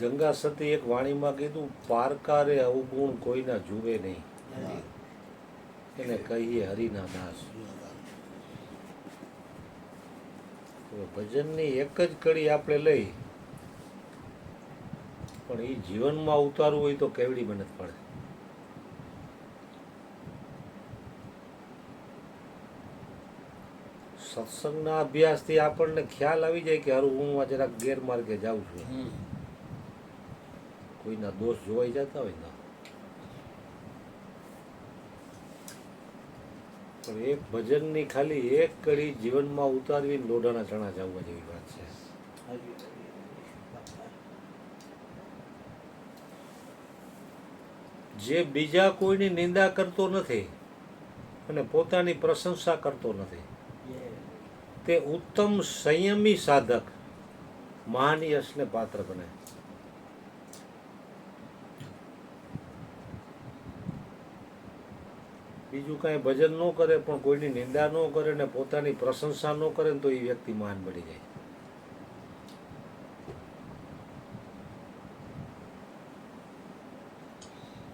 ગંગા સતી એક વાણીમાં કીધું, પારકારે અવગુણ કોઈના જુએ નહીં, એને કહીએ હરિના દાસ. ભજનની એક જ કડી આપણે લઈ, પણ એ જીવનમાં ઉતારવું હોય તો કેવડી મહેનત પડે. સત્સંગના અભ્યાસથી આપણને ખ્યાલ આવી જાય કે હારું હું આ જરાક ગેરમાર્ગે જાઉં છું, કોઈના દોષ જોવાઈ જતા હોય ને. પણ એક ભજનની ખાલી એક કડી જીવનમાં ઉતારવી લોઢાના ચણા ચાવવા જેવી વાત છે. જે બીજા કોઈની નિંદા કરતો નથી અને પોતાની પ્રશંસા કરતો નથી, તે ઉત્તમ સંયમી સાધક મહાન યશને પાત્ર બને. બીજું કાંઈ ભજન ન કરે પણ કોઈની નિંદા ન કરે ને પોતાની પ્રશંસા ન કરે ને તો એ વ્યક્તિ મહાન બની જાય.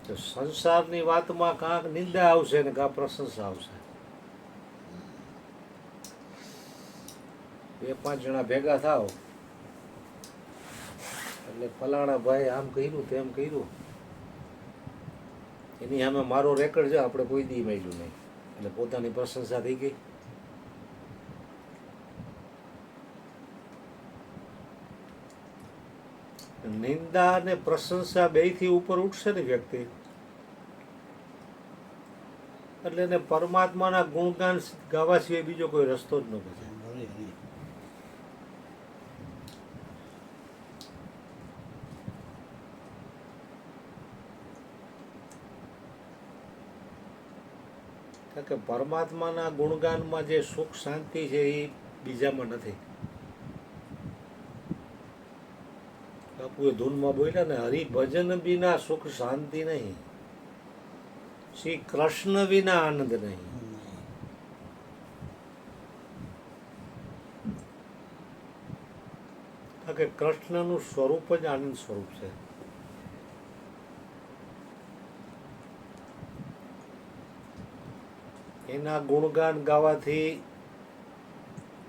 તો સંસારની વાતમાં કાંક નિંદા આવશે ને કાંક પ્રશંસા આવશે. 2-5 જણા ભેગા થાવ એટલે ફલાણા ભાઈ આમ કર્યું તેમ કર્યું, એની સામે મારો રેકર્ડ છે, આપણે કોઈ દી મળ્યું નહીં, એટલે પોતાની પ્રશંસા થઈ ગઈ. નિંદા અને પ્રશંસા બેયથી ઉપર ઉઠશે ને વ્યક્તિ, એટલે એને પરમાત્માના ગુણગાન ગાવા સિવાય બીજો કોઈ રસ્તો જ ન બચે. કે પરમાત્માના ગુણગાનમાં જે સુખ શાંતિ છે એ બીજામાં નથી. બાપુએ ધૂનમાં બોલ્યા ને, હરિભજન વિના સુખ શાંતિ નહીં, શ્રી કૃષ્ણ વિના આનંદ નહીં. કે કૃષ્ણનું સ્વરૂપ જ આનંદ સ્વરૂપ છે. એના ગુણગાન ગાવાથી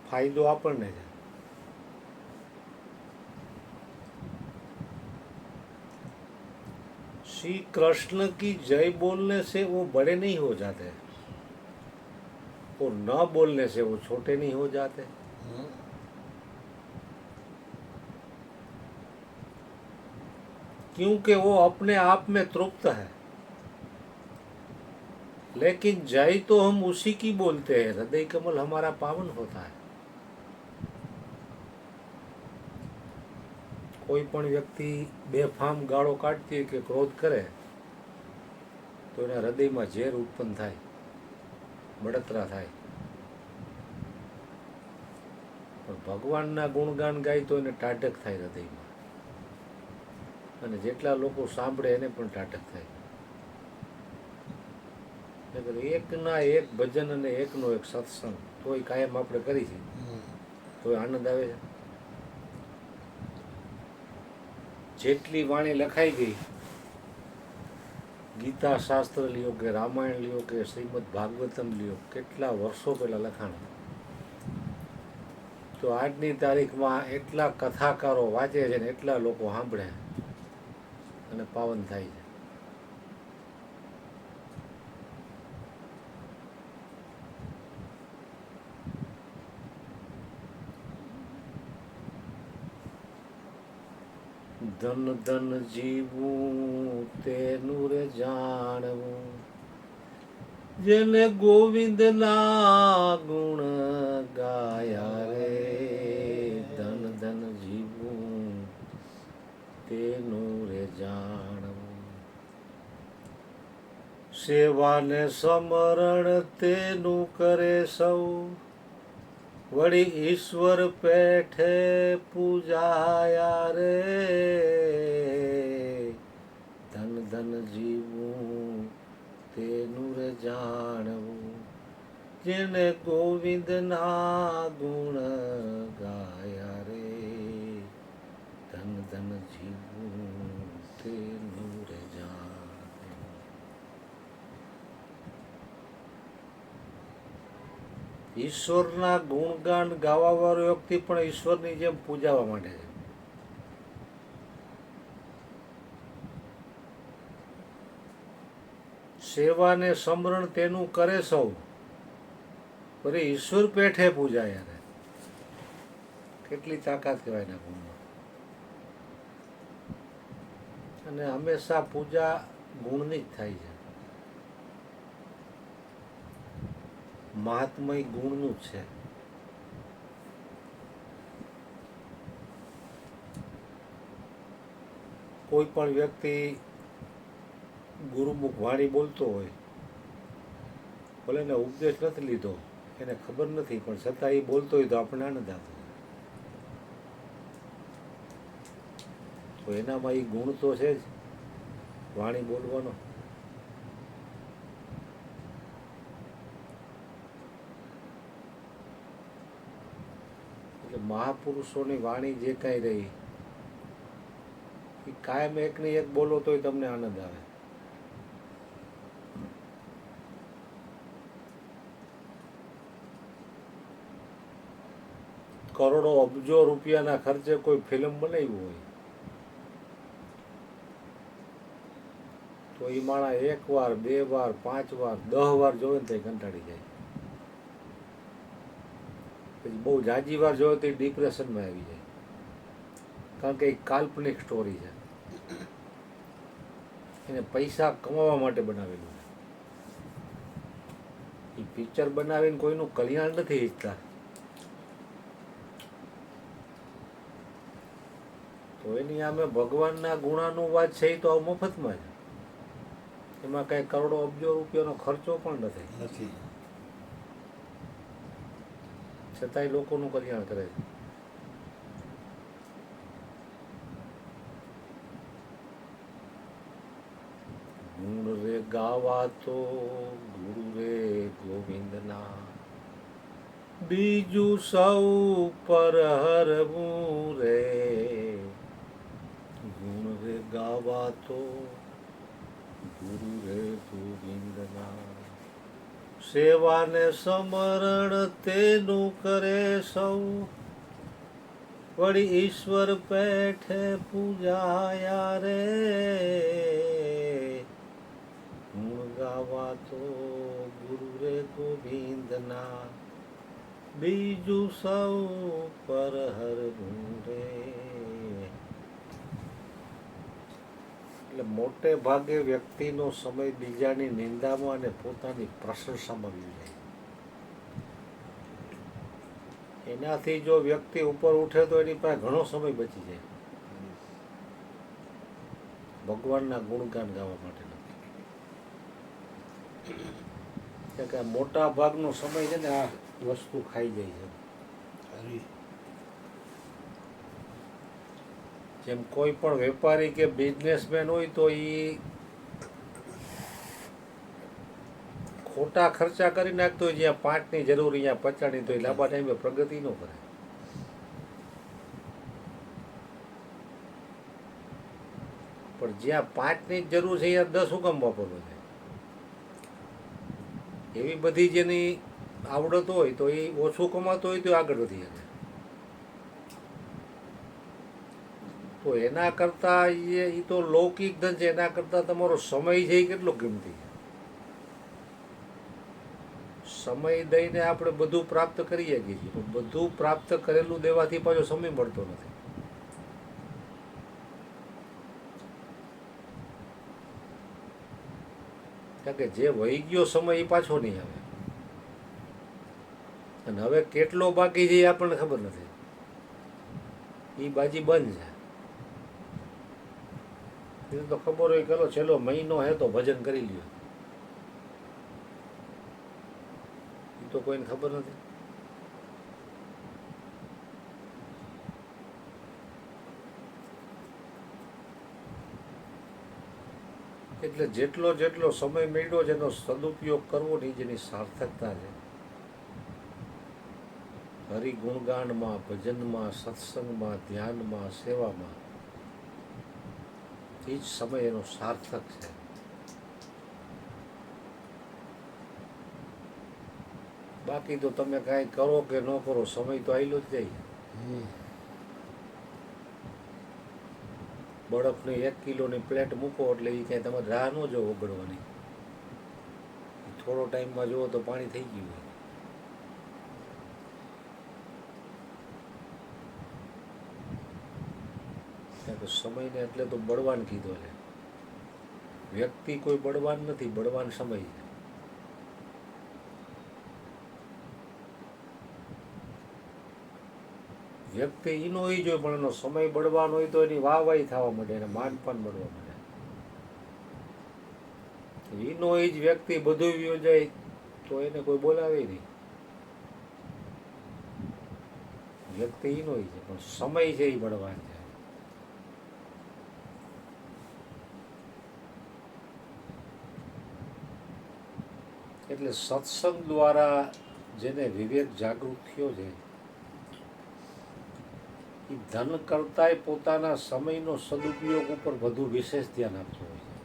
ફાયદો આપણને છે. श्री कृष्ण की जय बोलने से वो बड़े नहीं हो जाते, और न बोलने से वो छोटे नहीं हो जाते. क्योंकि वो अपने आप में तृप्त है. लेकिन जय तो हम उसी की बोलते हैं, हृदय कमल हमारा पावन होता है. કોઈ પણ વ્યક્તિ બેફામ ગાળો કાઢતી હોય કે ક્રોધ કરે તો એના હૃદયમાં ઝેર ઉત્પન્ન થાય, બળતરા થાય. પણ ભગવાનના ગુણગાન ગાય તો એને ટાઢક થાય હૃદયમાં, અને જેટલા લોકો સાંભળે એને પણ ટાઢક થાય. એકના એક ભજન અને એકનો એક સત્સંગ તોય કાયમ આપણે કરી છે, તોય આનંદ આવે છે. જેટલી વાણી લખાઈ ગઈ, ગીતા શાસ્ત્ર લ્યો કે રામાયણ લ્યો કે શ્રીમદ ભાગવતમ લ્યો, કેટલા વર્ષો પહેલા લખાણ, તો આજની તારીખમાં એટલા કથાકારો વાંચે છે ને એટલા લોકો સાંભળે અને પાવન થાય છે. ધન ધન જીવું તેનું રે જાણવું, જેને ગોવિંદના ગુણ ગાયા રે. ધન ધન જીવું તેનું રે જાણવું, સેવાને સમરણ તેનું કરે સૌ, વળી ઈશ્વર પેઠે પૂજાયા રે. ધન ધન જીવું તેનું રે જાણવું, જેને ગોવિંદના ગુણ ગાયા રે. ધન ધન જીવું ઈશ્વરના ગુણગાન ગાવાવાળો વ્યક્તિ પણ ઈશ્વરની જેમ પૂજાવા માંડે છે. સેવાને સમરણ તેનું કરે સૌ, અરે ઈશ્વર પેઠે પૂજાય. એને કેટલી તાકાત કહેવાય એના ગુણમાં. અને હંમેશા પૂજા ગુણની જ થાય છે. મહાત્મય ગુણનું જ છે. કોઈ પણ વ્યક્તિ ગુરુમુખ વાણી બોલતો હોય, ભલે એને ઉપદેશ નથી લીધો, એને ખબર નથી, પણ છતાં એ બોલતો હોય તો આપણને આનંદ આવતો હોય. તો એનામાં એ ગુણ તો છે જ, વાણી બોલવાનો. એટલે મહાપુરુષોની વાણી જે કાંઈ રહી એ કાયમ એકની એક બોલો તોય તમને આનંદ આવે. કરોડો અબજો રૂપિયાના ખર્ચે કોઈ ફિલ્મ બનાવ્યું હોય તો એ માણસ 1 વાર 2 વાર 5 વાર 10 વાર જોવે ને તો કંટાળી જાય. પછી બહુ જાજી વાર જોવે તો એ ડિપ્રેશનમાં આવી જાય, કારણ કે એ કાલ્પનિક સ્ટોરી છે. એને પૈસા કમાવા માટે બનાવેલું છે. એ પિક્ચર બનાવીને કોઈનું કલ્યાણ નથી ઈચ્છતા. તો એની સામે ભગવાનના ગુણાનું વાત છે એ તો મફતમાં છે. એમાં કઈ કરોડો અબજો રૂપિયાનો ખર્ચો પણ નથી, છતાંય લોકોનું કલ્યાણ કરે છે. ગુણ રે ગાવા તો ગુરુ રે ગોવિંદના, બીજું સૌ પર હરવું રે. ગુણ રે ગાવા તો ગુરુ રે ગોવિંદના, સેવાને સમરણ તેનું કરે સૌ, વળી ઈશ્વર પેઠે પૂજાયા રે. ગુણ ગાવા તો ગુરુ રે ગોવિંદના, બીજું સૌ પર હરવું રે. એટલે મોટે ભાગે વ્યક્તિનો સમય બીજાની નિંદામાં અને પોતાની પ્રશંસામાં વી જાય. એનાથી જો વ્યક્તિ ઉપર ઉઠે તો એની પાસે ઘણો સમય બચી જાય ભગવાનના ગુણગાન ગાવા માટે. કે મોટા ભાગનો સમય છે ને આ વસ્તુ ખાઈ જાય છે. જેમ કોઈ પણ વેપારી કે બિઝનેસમેન હોય તો એ ખોટા ખર્ચા કરી નાખતો હોય, જ્યાં 5ની જરૂર અહીંયા 50ની, તો એ લાંબા ટાઈમે પ્રગતિ ન કરે. પણ જ્યાં 5ની જરૂર છે ત્યાં 10 હુકમ વાપરવો છે. એવી બધી જેની આવડત હોય તો એ ઓછું કમાતો હોય તો આગળ વધી શકે. તો એના કરતાં એ તો લૌકિક ધન છે, એના કરતાં તમારો સમય છે એ કેટલો કિંમતી છે. સમય દઈને આપણે બધું પ્રાપ્ત કરી શકીએ છીએ, પણ બધું પ્રાપ્ત કરેલું દેવાથી પાછો સમય મળતો નથી. કારણ કે જે વહી ગયો સમય એ પાછો નહીં આવે, અને હવે કેટલો બાકી છે એ આપણને ખબર નથી. એ બાજી બંધ છે. એ તો ખબર હોય કે છેલ્લો મહિનો હે તો ભજન કરી લ્યો, એ તો કોઈને ખબર નથી. એટલે જેટલો જેટલો સમય મળ્યો છે એનો સદુપયોગ કરવો નહીં, જેની સાર્થકતા છે. હરિગુણગાનમાં, ભજનમાં, સત્સંગમાં, ધ્યાનમાં, સેવામાં, એ જ સમય એનો સાર્થક છે. બાકી તો તમે કાંઈ કરો કે ન કરો, સમય તો આવેલો જ જાય. બરફની 1 કિલોની પ્લેટ મૂકો એટલે એ કાંઈ તમારે રાહ ન જો ઓગળવાની, થોડો ટાઈમમાં જુઓ તો પાણી થઈ ગયું હોય. કારણ કે સમયને એટલે તો બળવાન કીધો છે. વ્યક્તિ કોઈ બળવાન નથી, બળવાન સમય છે. વ્યક્તિ એનો હોય જોઈએ, પણ એનો સમય બળવાનો હોય તો એની વાહવાહી થવા માંડે, એને માનપાન મળવા માંડે. એનો હોય જ વ્યક્તિ બધું યોજાય તો એને કોઈ બોલાવે નહીં. વ્યક્તિ એનો હોય છે, પણ સમય છે એ બળવાન છે. એટલે સત્સંગ દ્વારા જેને વિવેક જાગૃત થયો છે, એ ધન કરતાંય પોતાના સમયનો સદુપયોગ ઉપર વધુ વિશેષ ધ્યાન આપતો હોય છે.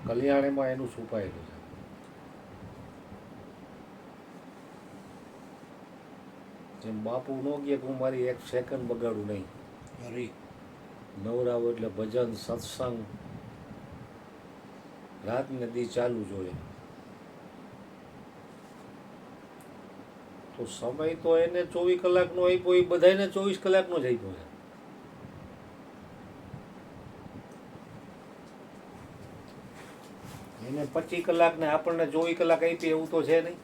કલ્યાણમાં એનું છુપાયેલું છે. જેમ બાપુ ન કહે કે હું મારી 1 સેકન્ડ બગાડું નહીં, નવરાવો એટલે ભજન સત્સંગ રાત ને દી ચાલુ જોઈએ. તો સમય તો એને 24 કલાકનો આપ્યો, એ બધાને 24 કલાકનો જ આપ્યો છે. એને 25 કલાક ને આપણને 24 કલાક આપી એવું તો છે નહીં.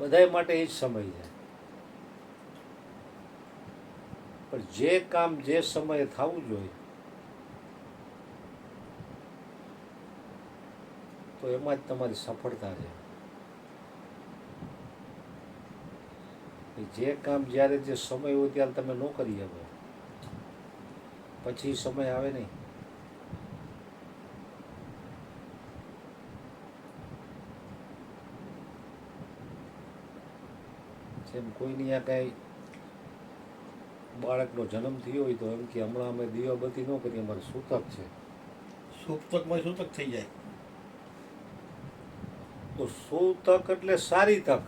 બધા માટે એ જ સમય છે. પણ જે કામ જે સમયે થવું જોઈએ તો એમાં જ તમારી સફળતા છે. જે કામ જ્યારે જે સમય હોય ત્યારે તમે ન કરી શકો, પછી સમય આવે નહીં. જેમ કોઈની આ કાંઈ બાળકનો જન્મ થયો હોય તો એમ કે હમણાં અમે દીવાબત્તી ન કરીએ, અમારે સૂતક છે. સૂતકમાં સૂતક થઈ જાય. તો સૂતક એટલે સારી તક.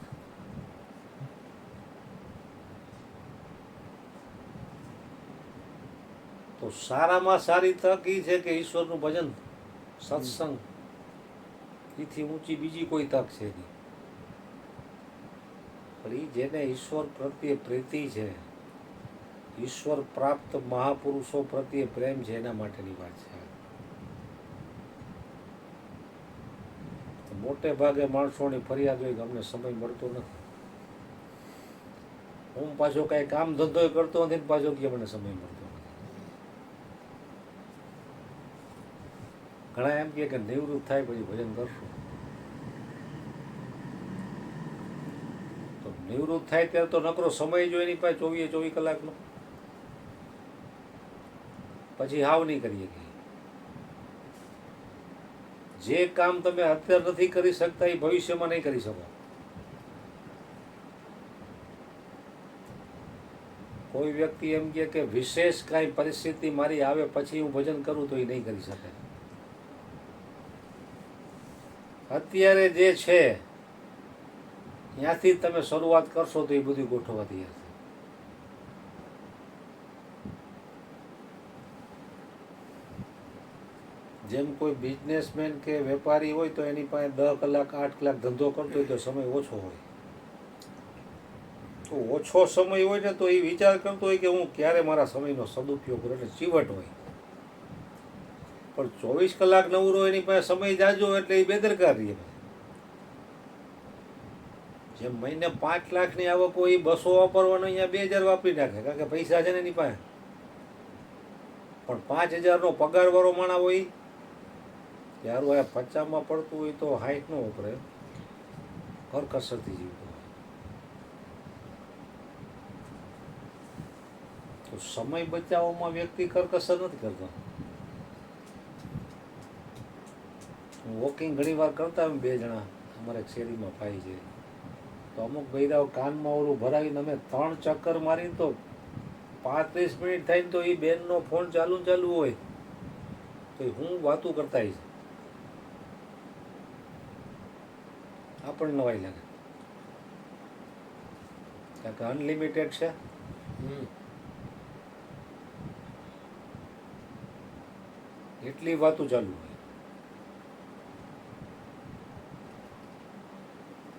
તો સારામાં સારી તક એ છે કે ઈશ્વરનું ભજન સત્સંગ, એથી ઊંચી બીજી કોઈ તક છે નહીં. પણ એ જેને ઈશ્વર પ્રત્યે પ્રીતિ છે, ઈશ્વર પ્રાપ્ત મહાપુરુષો પ્રત્યે પ્રેમ છે, એના માટેની વાત છે. મોટે ભાગે માણસોની ફરિયાદ હોય કે અમને સમય મળતો નથી. હું પાછો કાંઈ કામ ધંધો કરતો નથી, પાછો કે મને સમય મળતો નથી. ઘણા એમ કે નિવૃત્ત થાય પછી ભજન કરશું. તો નિવૃત્ત થાય ત્યારે તો નકરો સમય જો એની પાસે 24 કલાકનો, પછી હાવ નહીં કરીએ કે જે કામ તમે અત્યારે નથી કરી શકતા એ ભવિષ્યમાં નહીં કરી શકો. કોઈ વ્યક્તિ એમ કે વિશેષ કાંઈ પરિસ્થિતિ મારી આવે પછી હું ભજન કરું તો એ નહીં કરી શકે. અત્યારે જે છે ત્યાંથી તમે શરૂઆત કરશો તો એ બધું ગોઠવવા તૈયાર છે. જેમ કોઈ બિઝનેસમેન કે વેપારી હોય તો એની પાસે 10 કલાક 8 કલાક ધંધો કરતો હોય તો સમય ઓછો હોય. તો ઓછો સમય હોય ને તો એ વિચાર કરતો હોય કે હું ક્યારે મારા સમયનો સદુપયોગ કરું, એટલે ચીવટ હોય. પણ 24 કલાક નવરો એની પાસે સમય જાજો એટલે એ બેદરકાર રહે. જેમ મહિને 5 લાખની આવક હોય એ 200 વાપરવાનો અહીંયા 2000 વાપરી નાખે, કારણ કે પૈસા છે ને એની પાસે. પણ 5000નો પગાર વાળો માણસ હોય યારું આ 50માં પડતું હોય તો 60 નો વપરાય, કરકસરથી જીવતો હોય. તો સમય બચાવવામાં વ્યક્તિ કરકસર નથી કરતો. વોકિંગ ઘણી વાર કરતા હોય 2 જણા, અમારે શેરીમાં ભાઈ છે, તો અમુક બૈરાઓ કાનમાં ઓલું ભરાવીને અમે 3 ચક્કર મારીને તો 35 મિનિટ થાય ને તો એ બેનનો ફોન ચાલુ હોય તો હું વાતું કરતા આપણને નવાઈ લાગે કારણ કે અનલિમિટેડ છે. એટલી વાતો ચાલુ હોય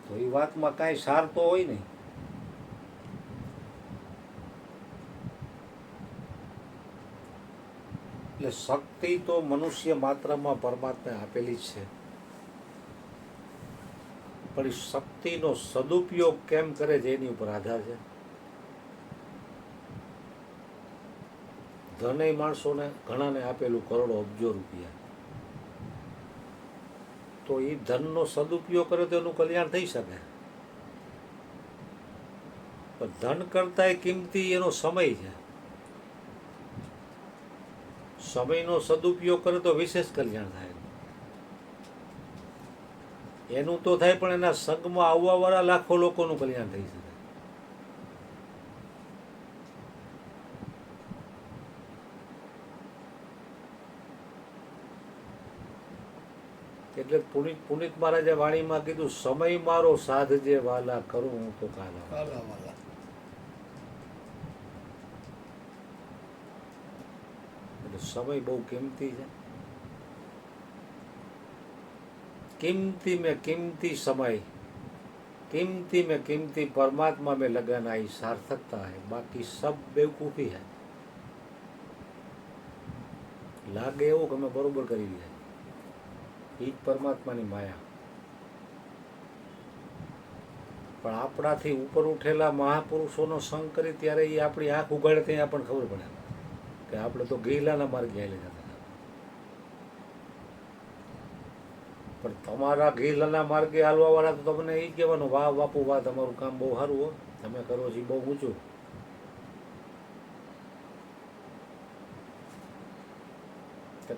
તો એ વાતમાં કાંઈ સાર તો હોય નહીં. એટલે શક્તિ તો મનુષ્ય માત્રમાં પરમાત્માએ આપેલી જ છે, પણ એ શક્તિનો સદુપયોગ કેમ કરે છે એની ઉપર આધાર છે. ધન એ માણસોને ઘણાને આપેલું કરોડો અબજો રૂપિયા, તો એ ધનનો સદુપયોગ કરે તો એનું કલ્યાણ થઈ શકે. પણ ધન કરતાંય કિંમતી એનો સમય છે. સમયનો સદુપયોગ કરે તો વિશેષ કલ્યાણ થાય. એનું તો થાય, પણ એના સંગમાં આવવાવાળા લાખો લોકોનું કલ્યાણ થઈ શકે. એટલે પુનિત મહારાજે વાણીમાં કીધું, સમય મારો સાધજે વાલા, કરું હું તો કાલા. કાલાવાલા. એટલે સમય બહુ કિંમતી છે. કિંમતી में कीमती समय, कीमती में कीमती परमात्मा में लगाना ही सार्थकता है, बाकी सब बेवकूफ़ी है. લાગે એવું કે અમે બરોબર કરી લે, એ જ પરમાત્માની માયા. પણ આપણાથી ઉપર ઉઠેલા મહાપુરુષોનો સંગ કરી ત્યારે એ આપણી આંખ ઉગાડે ત્યાં આપણને ખબર પડે કે આપણે તો ગીલાના માર્ગે હાલી જતા. પણ તમારા ગીલાના માર્ગે હાલવા વાળા તો તમને એ કહેવાનું, વાહ બાપુ વાહ, તમારું કામ બહુ સારું હો, તમે કરો છો બહુ ઊંચું.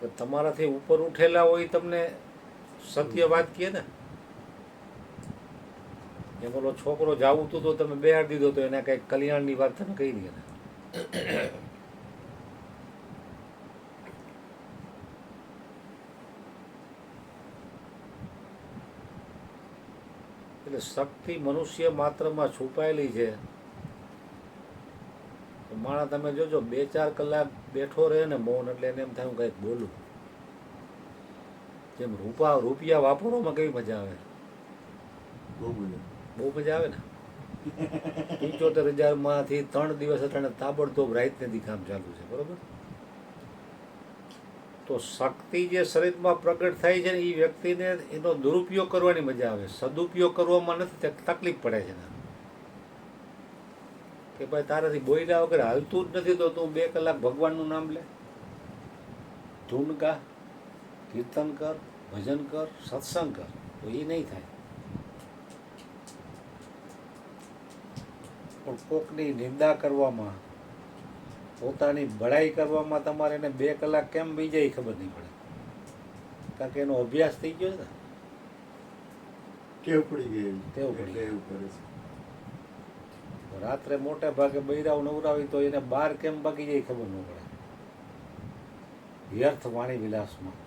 કે તમારાથી ઉપર ઉઠેલા હોય તમને સત્ય વાત કહે ને. એ બોલો છોકરો જાવું તો તમે બેહાડી દીધો તો એને કંઈક કલ્યાણની વાત તમે કહી દે ને. એટલે શક્તિ મનુષ્ય માત્રમાં છુપાયેલી છે. માણસ તમે જોજો 2-4 કલાક બેઠો રહે ને મૌન, એટલે એને એમ થાય હું કંઈક બોલું. જેમ રૂપિયા વાપરવામાં કેવી મજા આવે, બહુ મજા આવે ને. 75,000માંથી 3 દિવસ અટાણે તાબડતોબ રાત નથી કામ ચાલુ છે, બરોબર. તો શક્તિ જે શરીરમાં પ્રગટ થાય છે ને, એ વ્યક્તિને એનો દુરુપયોગ કરવાની મજા આવે, સદુપયોગ કરવામાં નથી તકલીફ પડે છે. કે ભાઈ તારાથી બોલ્યા વગર હાલતું જ નથી, તો તું 2 કલાક ભગવાનનું નામ લે, ધૂન ગા, કીર્તન કર, ભજન કર, સત્સંગ કર, તો એ નહીં થાય. પણ કોકની નિંદા કરવામાં, પોતાની બડાઈ કરવામાં તમારે એને 2 કલાક કેમ બી જાય ખબર નહીં પડે, કારણ કે એનો અભ્યાસ થઈ ગયો છે ને, ટેવ પડી ગઈ. ટેવ પડી ગઈ. એવું કરે છે. રાત્રે મોટે ભાગે બૈરાવ નવરાવી તો એને 12 કેમ બાકી જાય ખબર ન પડે, વ્યર્થ વાણી વિલાસમાં.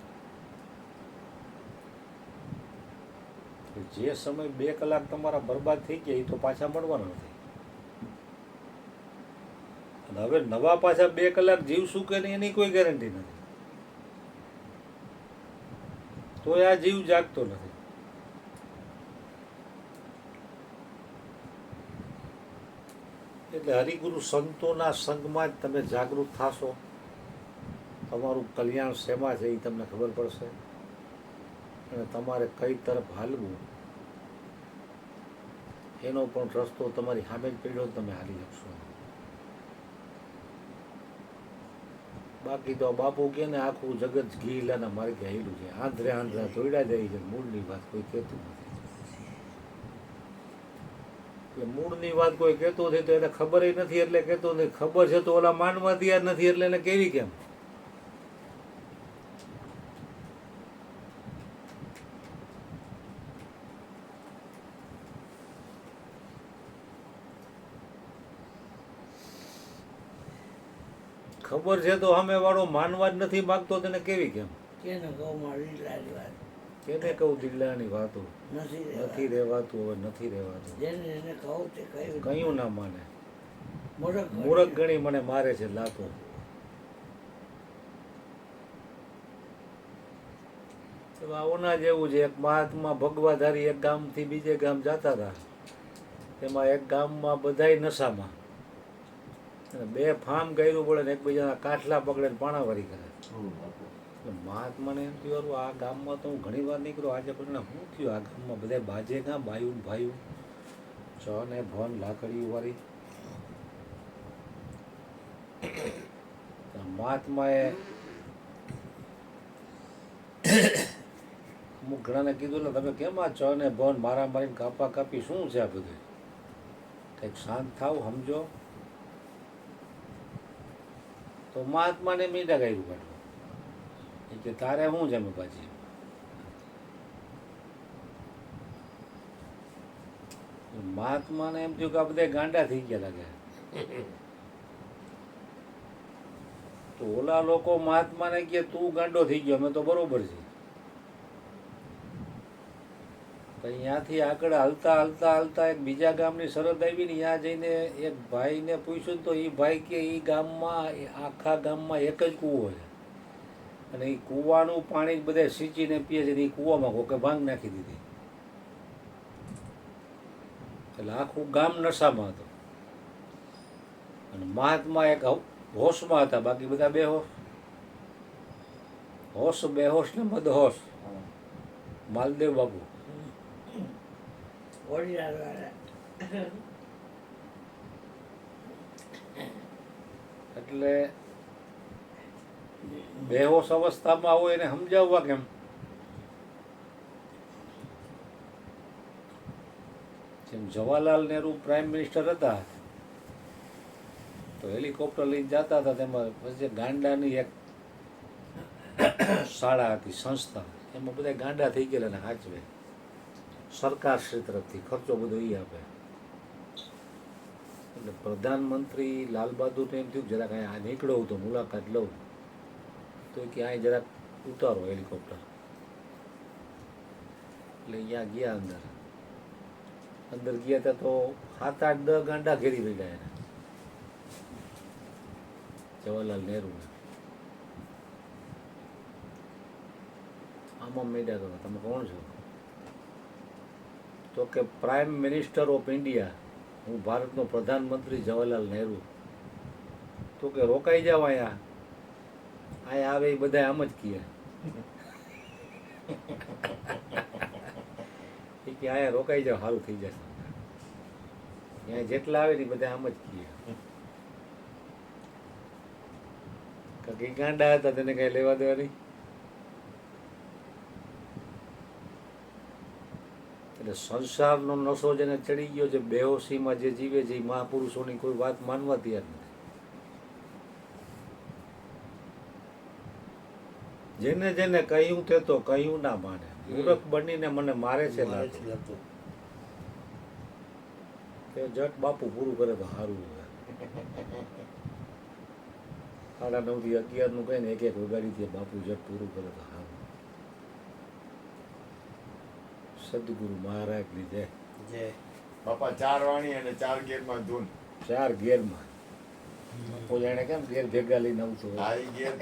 જે સમય 2 કલાક તમારા બરબાદ થઈ ગયા એ તો પાછા મળવાના નથી. અને હવે નવા પાછા 2 કલાક જીવશું કે નહીં એની કોઈ ગેરંટી નથી, તો આ જીવ જાગતો નથી. એટલે હરિગુરુ સંતોના સંગમાં જ તમે જાગૃત થશો, તમારું કલ્યાણ શેમાં છે એ તમને ખબર પડશે, અને તમારે કઈ તરફ હાલવું એનો પણ રસ્તો તમારી સામે જ પડ્યો, તમે હાલી શકશો. બાકી તો બાપુ કે ને આખું જગત ગીલાના માર્ગે હાલ્યું છે, આંધ્રા દોડ્યા જાય છે, મૂળની વાત કોઈ કહેતું નથી. એટલે મૂળની વાત કોઈ કહેતો નથી તો એને ખબર નથી એટલે કહેતો નથી, ખબર છે તો ઓલા માનવા તૈયાર નથી એટલે એને કેવી કેમ. ખબર છે તો સામે વાળો માનવા જ નથી માગતો તેને કેવી કેમ. કેને ગૌ મારી લારી વાત કેને કહું દિલ્લાની વાતો નથી નથી રહેવાતું, હવે નથી રહેવાતું. જેને એને કહું તે કહ્યું કયું ના માને. મૂરખ મૂરખ ગણી મને મારે છે લાતો. ઓના જેવું છે. એક મહાત્મા ભગવાધારી એક ગામથી બીજે ગામ જતા હતા. તેમાં એક ગામમાં બધાય નશામાં, અને બે ફાર્મ કર્યું પડે ને એકબીજાના કાઠલા પકડે ને પાણાવારી કરે. એટલે મહાત્માને એમ થયું, "અરે આ ગામમાં તો હું ઘણી વાર નીકળ્યો, આજે પણ શું થયું આ ગામમાં બધા બાજે કાં બાયું ને ભાયું, ચ ને ભન લાકડીઓ વાળી." મહાત્માએ અમુક ઘણાને કીધું, ને તમે કેમ આ ચ ને ભન મારા મારીને કાપા કાપી શું છે આ બધું? કંઈક શાંત થાવ, સમજો. તો મહાત્માને મીંડા ગાયું કાઢવું. એ કે તારે શું છે? અમે પાછી મહાત્માને એમ થયું કે આ બધા ગાંડા થઈ ગયા લાગે. તો ઓલા લોકો મહાત્માને કહે તું ગાંડો થઈ ગયો, અમે તો બરોબર છે. તો અહીંયાથી આગળ હાલતા હાલતા હાલતા એક બીજા ગામની સરહદ આવી ને ત્યાં જઈને એક ભાઈને પૂછ્યું તો એ ભાઈ કે એ ગામમાં આખા ગામમાં એક જ કૂવો છે, અને એ કૂવાનું પાણી બધા સિંચીને પીએ છે. એ કૂવામાં કોકે ભાંગ નાખી દીધી, એટલે આખું ગામ નશામાં હતું. અને મહાત્મા એક હોશમાં હતા, બાકી બધા બેહોશ. હોશ બેહોશ ને મદહોશ. માલદેવ બાપુ ઓડિયાવાળા એટલે બેહોશ અવસ્થામાં હોય એને સમજાવવા કેમ? જેમ જવાહરલાલ નહેરુ પ્રાઇમ મિનિસ્ટર હતા તો હેલિકોપ્ટર લઈને જતા હતા, તેમાં પછી ગાંડાની એક શાળા હતી, સંસ્થા, એમાં બધા ગાંડા થઈ ગયેલા ને હાચવે. સરકાર શ્રી તરફથી ખર્ચો બધો એ આપે. એટલે પ્રધાનમંત્રી લાલ બહાદુરને એમ થયું જરાક અહીંયા નીકળવું તો મુલાકાત લઉં, તો કે અહીં જરાક ઉતારો હેલિકોપ્ટર. એટલે અહીંયા ગયા અંદર. અંદર ગયા હતા તો 7-8-10 ગાંડા ઘેરી પડ્યા એને, જવાહરલાલ નહેરુને. આમાં મેળ્યા તો તમે કોણ છો? તો કે પ્રાઇમ મિનિસ્ટર ઓફ ઇન્ડિયા, હું ભારતનો પ્રધાનમંત્રી જવાહરલાલ નહેરુ. તો કે રોકાઈ જાવ અહીંયા, અહીંયા આવે એ બધા આમ જ કહે. એ કે અહીંયા રોકાઈ જાવ સારું થઈ જશે. અહીંયા જેટલા આવે ને બધા આમ જ કહે. કે ગાંડા હતા તેને કઈ લેવા દેવા નહીં. એટલે સંસારનો નશો જેને ચડી ગયો છે, બેહોશીમાં જે જીવે છે, એ મહાપુરુષોની કોઈ વાત માનવા તૈયાર નથી. જેને જેને કહ્યું તે તો કહ્યું ના માને. મૂર્ખ બનીને મને મારે છે તે જટ બાપુ પૂરું કરે તો સારું. 9:30 થી 11 નું કઈ ને એક વગાડી દે બાપુ, જટ પૂરું કરે તો સારું. સદગુરુ મહારાજની જય. જય બાપા. 4 વાણી અને 4 ગેરમાં ધૂન. 4 ગેરમાં. કોઈ જાણે કેમ ઘેર ભેગા લઈને આવતો હોય. આ ગેર